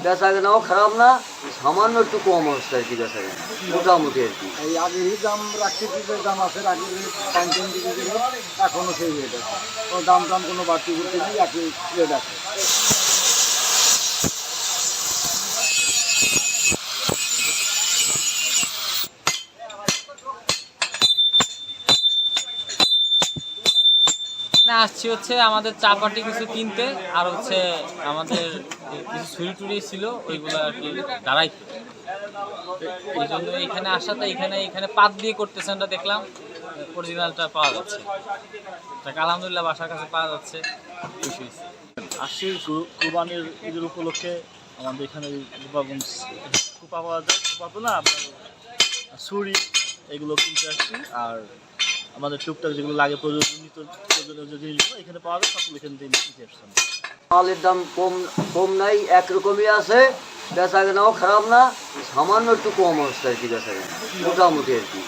বেচা কেনাও খারাপ না, সামান্য একটু কম অবস্থা আর কি বেচা কেনা মোটামুটি আর কি। এই আগেরই দাম রাখতে যে দাম আছে আগের পাঞ্চন দিকে গেলে এখনও সেই রেট আছে, কোনো দাম দাম কোনো বাড়তি করতে গিয়ে একই রেট আছে। আসছি হচ্ছে আমাদের চা পাটি কিছু কিনতে, আর হচ্ছে আমাদের কিছু ছুরি টুরি ছিল ওইগুলো আর কি দাঁড়াই, এই জন্য এখানে আসাতে এখানে পাত দিয়ে করতেছেন দেখলাম, অরিজিনালটা পাওয়া যাচ্ছে, আলহামদুলিল্লাহ বাসার কাছে পাওয়া যাচ্ছে, খুশি হয়েছে। আসছি কুরবানির ঈদের উপলক্ষে আমাদের এখানে কুপা পাওয়া যায়, কুপা তো না আপনার ছুরি এগুলো কিনতে আসছি, আর আমাদের টুকটাক যেগুলো লাগে প্রয়োজনীয় যে জিনিসগুলো এখানে পাওয়া যায় সবগুলো এখান থেকে কিনতে আসছি। মালের দাম কম নাই, একরকমই আছে, বেচা কেনাও খারাপ না, সামান্য একটু কম অবস্থা আর কি বেচা কেনা মোটামুটি আর কি।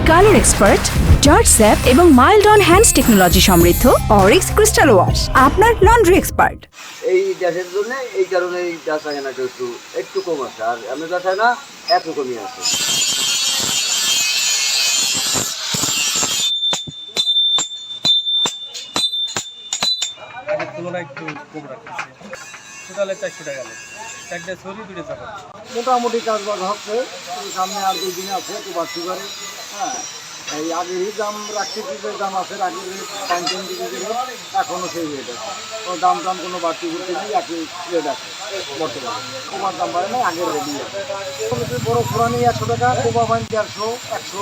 কালার এক্সপার্ট, জর্জ স্যাপ এবং মাইল্ড অন হ্যান্ডস টেকনোলজি সমৃদ্ধ অরিক্স ক্রিস্টাল ওয়াশ আপনার লন্ড্রি এক্সপার্ট। এই দেশের জন্য এই কারণে এই বেচা কেনাটা একটু কম আছে, আর আমি বেচা না একরকমই আছে। তুলনায় একটু কম রাখতেছে, টোটালে 400 টাকা গেল, একটা ছবি দুটো চাপা। মোটামুটি কাজবাজ হচ্ছে, সামনে আর 2 দিন আছে একটু বাড়তি করে। হ্যাঁ, এই আগেরই দাম রাখতে যে দাম আছে আগের পাঞ্চন দিকে গেলে এখনও সেই রেট আছে, কোনো দাম দাম কোনো বাড়তি করতে গিয়ে একই রেট আছে বর্তমানে, তোমার দাম বাড়ে না আগের রেটই আছে। বড় ফোড়া নিয়ে 100 টাকা, কোবা বাইন 150, 100,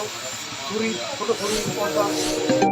ছুরি ছোটো ছুরি 50।